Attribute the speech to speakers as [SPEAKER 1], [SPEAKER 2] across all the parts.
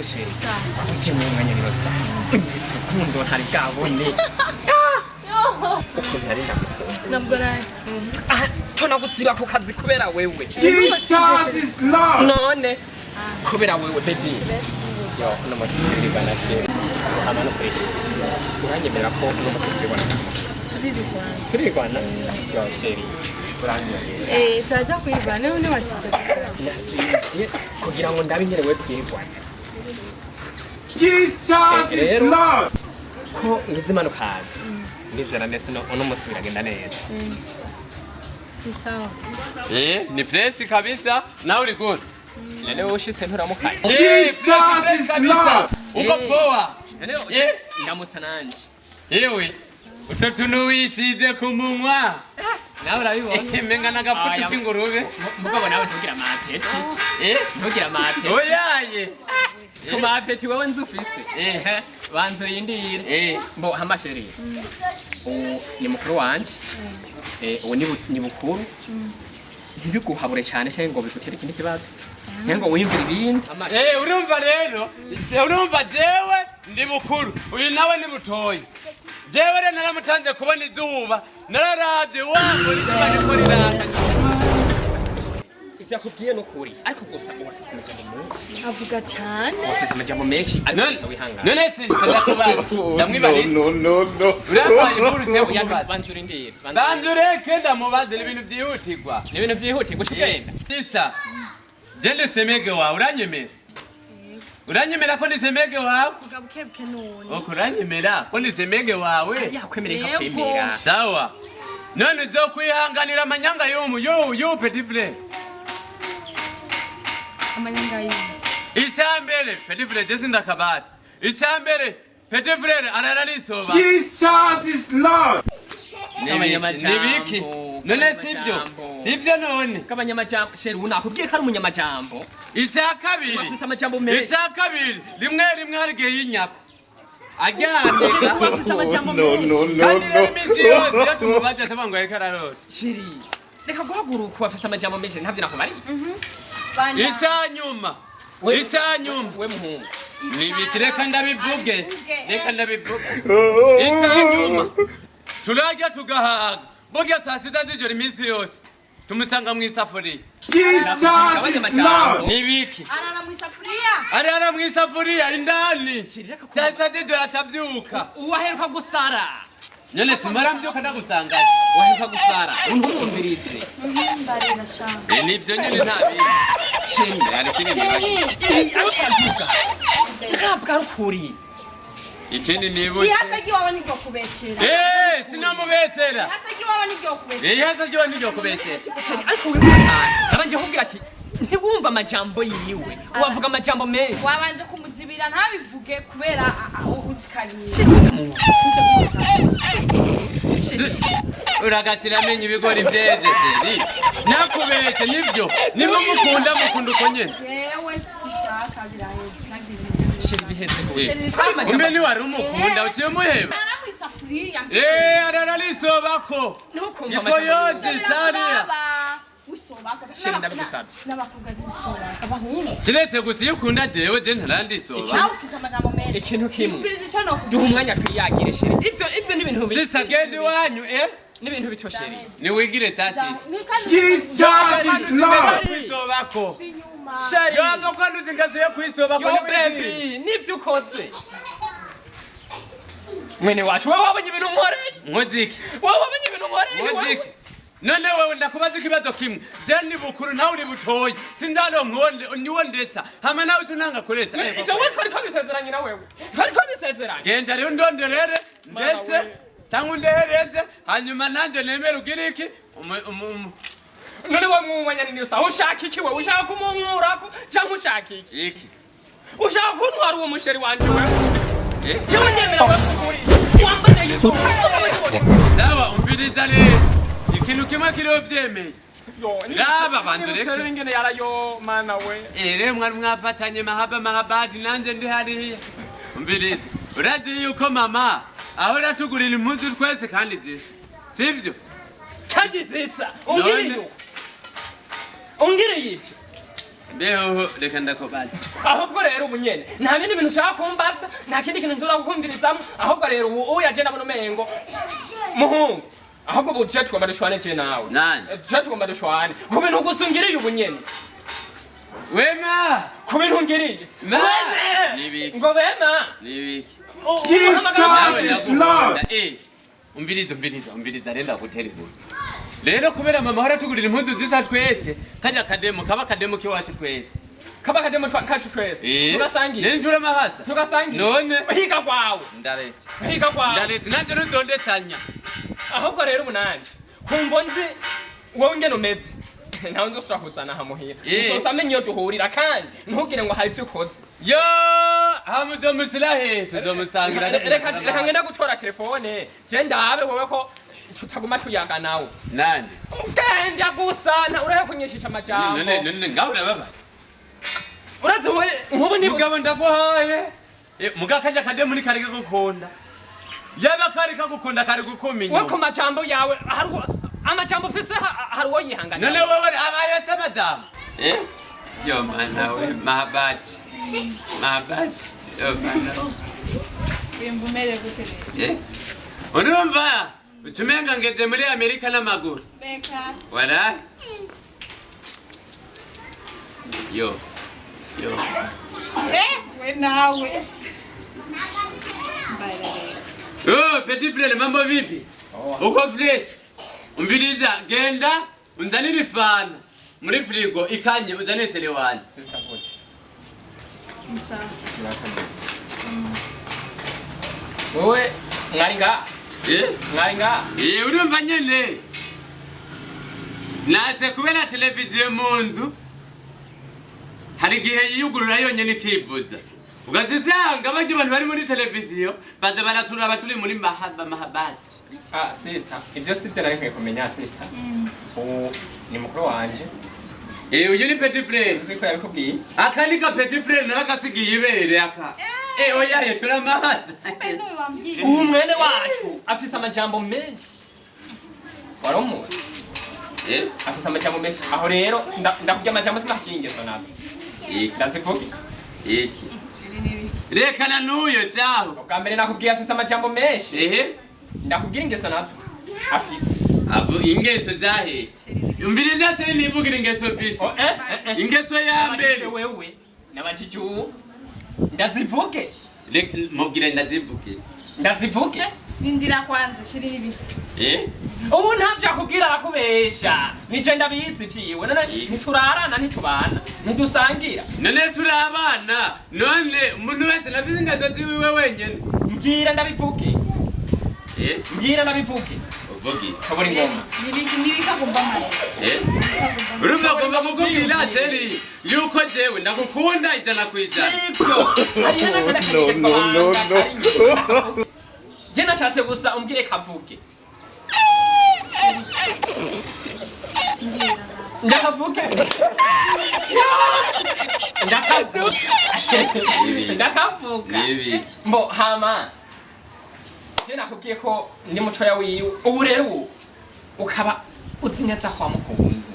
[SPEAKER 1] sheri uje mu mwanya nirosa unyitse kundo ntari bwabone
[SPEAKER 2] nabwo nawe
[SPEAKER 1] cyo nagusiba ku kazi kubera wewe none kubera wewe baby yo no masiri bana sheri amano kweshi uranyemera ko no masiri bana turirwana yo sheri
[SPEAKER 2] turaza kwirwana none wasibye
[SPEAKER 1] nasibye kugira ngo ndabinyerewe kwirwana
[SPEAKER 3] ciza
[SPEAKER 1] ko ngizimano kazi ndizera nese no musibira genda neza
[SPEAKER 2] sawa
[SPEAKER 4] ni fresh kabisa na uri good
[SPEAKER 1] nene ushitse nturamukanye
[SPEAKER 4] fresh kabisa uko poa
[SPEAKER 1] nene ndamutsa nanje
[SPEAKER 4] yewe utotuntu wisize ku munwa
[SPEAKER 1] nawe urabibona
[SPEAKER 4] menga nagafutu k'ingurube
[SPEAKER 1] mugabo nawe ntugira amapeti ntugira amapeti
[SPEAKER 4] oyaye
[SPEAKER 1] ku mapeti wewe nzufise banzo yindire mbo hamasheri ni mukuru wanje uwo ni bukuru ntibiguhabure cyane cyangwa ngo bigutere ikindi kibazo cyangwa wiyumvire ibindi
[SPEAKER 4] urumva rero urumva jewe ndi bukuru uyu nawe ni butoyi jewe rero naramutanze kubona izuba nararavye wango izuba riko riraka
[SPEAKER 1] ivyakubwiye n'ukuri ariko gusa uwafise amajambo menshi
[SPEAKER 2] avuga cyane
[SPEAKER 1] uwafise amajambo menshi ariko wihangana
[SPEAKER 4] none sister kubaza ndamwibariza
[SPEAKER 3] no
[SPEAKER 4] urabaye buruse
[SPEAKER 1] banzura indira
[SPEAKER 4] banzure kenda mubaze ibintu byihutirwa
[SPEAKER 1] ni ibintu byihutirwa ushigenda
[SPEAKER 4] sister jende semege wawe uranyemera ko nisemege wawe
[SPEAKER 2] ugabukebwe none
[SPEAKER 4] uranyemera ko nisemege wawe
[SPEAKER 1] yakwemereka kwemera
[SPEAKER 4] sawa none zo kwihanganira amanyanga y'umu petit frère
[SPEAKER 2] amanyanga yiwe
[SPEAKER 4] icyambere petit frère jesi ndakabata icyambere petit frère arararisoba
[SPEAKER 3] Jesus is Lord
[SPEAKER 4] nibiki none sibyo none
[SPEAKER 1] kabanyamajambo sheri unakubwiye ko ari umunyamajambo
[SPEAKER 4] icya kabiri
[SPEAKER 1] wafise amajambo menshi
[SPEAKER 4] rimwe hari igihe y'inyako ajyanye
[SPEAKER 1] wafise amajambo menshi
[SPEAKER 4] kandi rero iminsi yose iyo tumubaza asaba ngo ariko ararota
[SPEAKER 1] sheri reka guhaguruka wafise amajambo menshi ntavyo nakumariye
[SPEAKER 4] icyanyuma
[SPEAKER 1] we muhungu
[SPEAKER 4] nibiki reka ndabivuge icyanyuma turarya tugahaga burya saa sita z'ijoro iminsi yose tumusanga mu isafuriya nibiki arara mu isafuriya indani saa sita z'ijoro acabyuka
[SPEAKER 1] uwaheruka gusara
[SPEAKER 4] nyone simara mbyuka ndagusangayo
[SPEAKER 1] uwaheruka gusara untumwumvirize
[SPEAKER 4] nibyo nyine ntabindi
[SPEAKER 1] sheri
[SPEAKER 4] ari kinini
[SPEAKER 1] akavuga ntabwo ari ukuri
[SPEAKER 4] ikindi nibuke
[SPEAKER 2] ihasagi wawe niryo kubeshera
[SPEAKER 4] sinamubesera
[SPEAKER 2] ihasagi wawe niryo kubeshera
[SPEAKER 4] ihasagi wawe niryo kubesera
[SPEAKER 1] ariko wibukana nabanje kubwira ati ntiwumva amajambo yiwe wavuga amajambo menshi
[SPEAKER 2] wabanje kumuzibira ntabivuge kubera utikanye
[SPEAKER 4] uragakira amenya ibigori byeze seri nakubeshye nibyo niba mukunda uko nyene
[SPEAKER 2] jewe sishaka birahetse
[SPEAKER 1] sheri biheze
[SPEAKER 4] umbe niwari umukunda uciye muheba arararisobako niko yozi cariya
[SPEAKER 1] sheri ndabigusabye
[SPEAKER 4] kiretse gusa iyo ukunda jewe je ntarandisoba
[SPEAKER 1] ikintu kimwe duha umwanya twiyagire sheri ibyo ni ibintu
[SPEAKER 4] sister genda iwanyu
[SPEAKER 1] n'ibintu bito sheri
[SPEAKER 4] niwigire sa sister kwisobako yaba kwanduza ingazo yo kwisobako
[SPEAKER 1] baby nibyo ukoze mwene wacu wowe wabonye ibintu nkoreye
[SPEAKER 4] nkoziki
[SPEAKER 1] wowe wabonye ibintu nkoreye
[SPEAKER 4] none wewe ndakubaza ikibazo kimwe je ni bukuru nawe uri butoyi sindalo nkonde niwo ndetsa hama nawe tunanga kuretsa
[SPEAKER 1] ivyo we twari twabisezeranye na wewe twari twabisezeranye
[SPEAKER 4] genda rero ndonderere ndetse cyangwa undehereze hanyuma nanje nemera ugira iki
[SPEAKER 1] none we mwumanya nini usa ushaka iki we ushaka kumunkurako cyangwa ushaka iki ushaka kuntwara uwo musheri wanje wewe cyangwa nyemera we kuri wambane yuko
[SPEAKER 4] sawa umpiriza rero ikintu kimwe kiriho byemeye raba bandureke
[SPEAKER 1] ngene yarayo mana we
[SPEAKER 4] mwari mwafatanye mahabati nanje ndi hariya umpiriza urazi yuko mama ahora tugurira impuzu twese kandi zisa sivyo
[SPEAKER 1] kandi zisa ungiriye ibyo
[SPEAKER 4] Beho reka ndakubaza.
[SPEAKER 1] ahubwo rero ubu nyene nta bindi bintu ushaka kumbaza nta kindi kintu nshobora kukumvirizamo ahubwo rero ubu yaje ndabona umengo muhungu ahubwo ubu je tugomba dushwane je nawe
[SPEAKER 4] Nani?
[SPEAKER 1] je tugomba dushwane ku bintu gusungiriye ubu nyene
[SPEAKER 4] Wema!
[SPEAKER 1] ku bintu ngiriye
[SPEAKER 4] Na!
[SPEAKER 1] Mwene!
[SPEAKER 4] Nibiki?
[SPEAKER 1] ngo bema
[SPEAKER 4] Nibiki?
[SPEAKER 1] umuhamagara
[SPEAKER 4] Nawe ndagukunda. Umviriza renda gutera inkuru. Rero kubera mama hora tugurira impunzu zisa twese kajya kademo kaba kademo kiwacu twese.
[SPEAKER 1] kaba kademo kacu twese tugasangira
[SPEAKER 4] Nenjura mahasa.
[SPEAKER 1] tugasangira
[SPEAKER 4] None
[SPEAKER 1] higa kwawe
[SPEAKER 4] ndaretse.
[SPEAKER 1] higa kwawe
[SPEAKER 4] Ndaretse nanje ruzondesanya.
[SPEAKER 1] ahubwo rero ubu nanje kumva nzi wowe ngene umeze ntawe nzi ushobora kuzana hamuhira uzotsa amenye iyo duhurira kandi ntugire ngo hari ivyo ukoze
[SPEAKER 4] Yo! Hamuzomutsira he tuzomusangira.
[SPEAKER 1] reka ngenda gutora telefone je ndabe wewe ko tutaguma tuyaga nawe
[SPEAKER 4] Nani?
[SPEAKER 1] ugenda gusa urahe kunyishisha amajambo
[SPEAKER 4] None ngaho urababara.
[SPEAKER 1] urazi we nkubu ni
[SPEAKER 4] Mugabo ndaguhaye. Muga kajya kademo ni kari gukunda. Yaba kari kagukunda kari gukumenya.
[SPEAKER 1] we ku majambo yawe hari amajambo ufise hari uwo yihangana
[SPEAKER 4] None wewe abaye samajambo. Yo mana we mahabati. Mahabati. Yo mana.
[SPEAKER 2] Bimvumere gute.
[SPEAKER 4] Urumva? Utumenga ngeze muri Amerika n'amaguru.
[SPEAKER 2] Beka.
[SPEAKER 4] Wala? Yo.
[SPEAKER 2] We nawe.
[SPEAKER 4] Oh, petit frère, mambo vipi? Uko fresh? Umviriza, genda unzanire ifana muri frigo ikanye uzane selewani.
[SPEAKER 1] sister good
[SPEAKER 2] Musa.
[SPEAKER 1] wewe mwaringa mwaringa
[SPEAKER 4] Urumva nyene? Naze kubera televiziyo mu nzu. Hari gihe yiyugurura yonyene ikivuza. Ugazisanga abandi bantu bari muri televiziyo baza baratura baturi muri mahabati.
[SPEAKER 1] sister ivyo sivyo nari nkwiye kumenya sister ubu ni mukuru wanje
[SPEAKER 4] Uyu ni petit frère.
[SPEAKER 1] nzi ko yabikubwiye
[SPEAKER 4] Akani ka petit frère nakasigiye ibere aka. Oya turamahaza.
[SPEAKER 2] Beno wambwiye.
[SPEAKER 1] ubu mwene wacu afise amajambo menshi waramuzi afise amajambo menshi aho rero ndakubwiye amajambo sinakubwiye ingeso navyo ndazivuge
[SPEAKER 4] Iki. Rekana n'uyo saho.
[SPEAKER 1] ubwa mbere nakubwiye afise amajambo menshi ndakubwira ingeso navyo afise
[SPEAKER 4] Avo ingeso zahe. Umviriza se nivugira ingeso pisi. Ingeso ya mbere
[SPEAKER 1] wewe nabajije ubu ndazivuge
[SPEAKER 4] mubwire ndazivuge.
[SPEAKER 2] Nindira kwanza shiri n'ibiki.
[SPEAKER 1] ubu ntavyo akubwira arakubesha nije ndabizi vyiwe none ntiturarana ntitubana ntidusangira
[SPEAKER 4] None turabana none umuntu wese nafize ingeso ziwiwe wenyene.
[SPEAKER 1] mbwira ndabivuge mbwira ndabivuge
[SPEAKER 4] Uvugi.
[SPEAKER 1] kaburi ngoma
[SPEAKER 2] Nibika gumba mara.
[SPEAKER 4] Urumva gomba kukubwira teri yuko jewe ndagukunda ijana kwijana.
[SPEAKER 1] je nashatse gusa umbwire kavuge ndakavuge ndakavuga mbo hama je nakubwiye ko ndi mutoya wiwe ubu rero ukaba uzi neza kwa mukunzi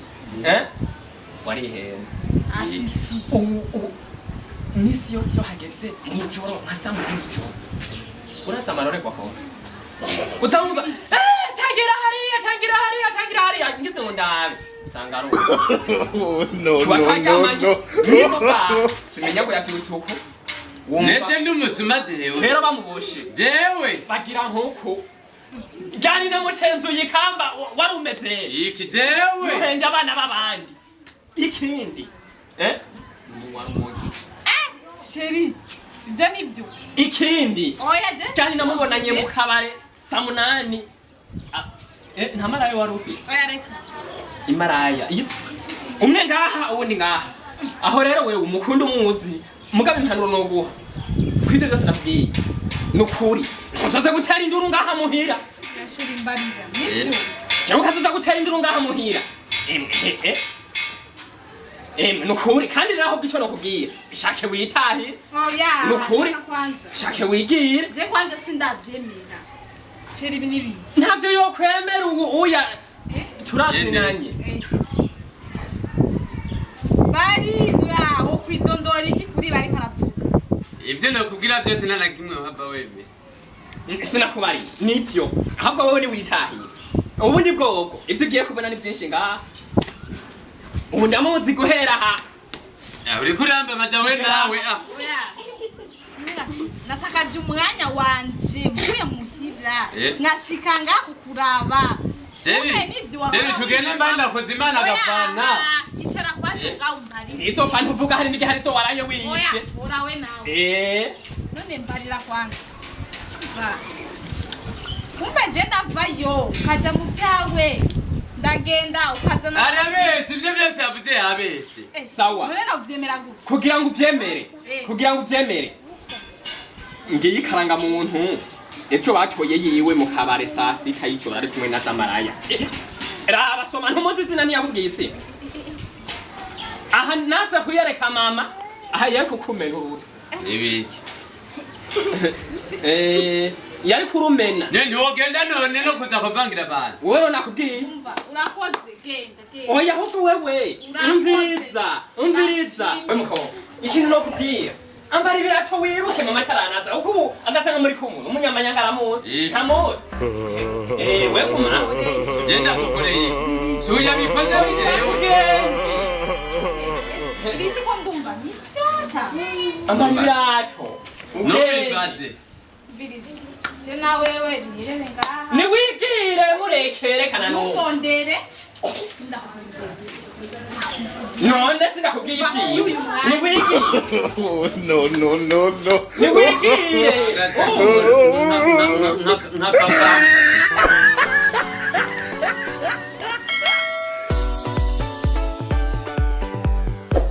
[SPEAKER 1] warihenze misi yose iyo hageze mw'ijoro nka saa munani y'ijoro uraza amarorerwa ko utamwumva tangira hariya ngize ngo ndabe usanga ari twataryamanye niyo saha simenya ko yavyutse uko
[SPEAKER 4] Nete ndi umusuma jewe.
[SPEAKER 1] rero bamuboshe
[SPEAKER 4] Jewe.
[SPEAKER 1] bagira nk'uko ryari namutenzu yikamba wari umeze
[SPEAKER 4] Iki jewe.
[SPEAKER 1] muhenda abana b'abandi ikindi
[SPEAKER 2] Sheri. Ibyo nibyo.
[SPEAKER 1] ikindi
[SPEAKER 2] Oya je.
[SPEAKER 1] kandi namubonanye mu kabare saa munani nta maraya wari ufise
[SPEAKER 2] Oya reka.
[SPEAKER 1] imaraya itsi umwe ngaha uwundi ngaha aho rero wewe umukunda umuzi mugabe impanuro noguha kwivyo vyose nakubwiye nukuri uzoza gutera induru ngaha muhira
[SPEAKER 2] Sheri mbarira. Nibyo.
[SPEAKER 1] jewe ukazoza gutera induru ngaha muhira nukuri kandi rero ahubwo ico nokubwira shake witahire
[SPEAKER 2] Oya.
[SPEAKER 1] nukuri
[SPEAKER 2] Kwanza.
[SPEAKER 1] shake wigire
[SPEAKER 2] Je kwanza sindavyemera. Sheri ibi nibi.
[SPEAKER 1] ntavyo yokwemera uya turazinanye
[SPEAKER 2] Bari
[SPEAKER 4] ibyo nakubwira byose nta na kimwe waba wemeye.
[SPEAKER 1] Sinakubari nibyo ahubwo wowe ni witahira ubundi bwoko ibyo ugiye kubona ni byinshi ngaha ubu ndamuzi guhera aha
[SPEAKER 4] uri kuramba majawe nawe
[SPEAKER 2] oya natakaje umwanya wanje mvuye muhira nkashika ngaha kukuraba
[SPEAKER 4] Seri tugende mbanda kozimana agafana
[SPEAKER 2] icara kwatunga umbari
[SPEAKER 1] nizo fana uvuga hari n'igihe arizo waraye wiyitse
[SPEAKER 2] urawe nawe none mbarira kwanza kumbe je ndavayo kaja mu byawe ndagenda ukazana
[SPEAKER 4] arabese ibyo byose yavuze yabese
[SPEAKER 1] sawa
[SPEAKER 2] none navyemera gute
[SPEAKER 1] kugira ngo uvyemere ngiye ikaranga muntu ejo batoye yiwe mu kabare saa sita y'ijoro ari kumwe na zamaraya raba soma ntumuzi izina ntiyakubwitse aha nasa kuyereka mama aha yari kukumena uruta
[SPEAKER 4] ibiki
[SPEAKER 1] yari kurumena
[SPEAKER 4] ntiwogenda none no kuza kuvangira abantu
[SPEAKER 1] wewe nakubwiye
[SPEAKER 2] urakoze genda
[SPEAKER 1] oya ahubwo wewe umviriza we mukobwa ikintu no kubwira ambara ibirato wiruke mama cyaranaza uko agasanga muri kumwe umunyamanyanga aramuzi ntamuzi we kumara
[SPEAKER 4] genda kukoreye suya bikoze bigeyo
[SPEAKER 2] ibindi ko ndumva nivyo cyane
[SPEAKER 1] ambara ibirato
[SPEAKER 4] ntubibaze
[SPEAKER 2] je na wewe nirere ngaha
[SPEAKER 1] niwigire murekerekana
[SPEAKER 2] ntondere
[SPEAKER 1] none sinakubwiye ibyiwe niwigire
[SPEAKER 3] No.
[SPEAKER 1] niwigire
[SPEAKER 4] nkakava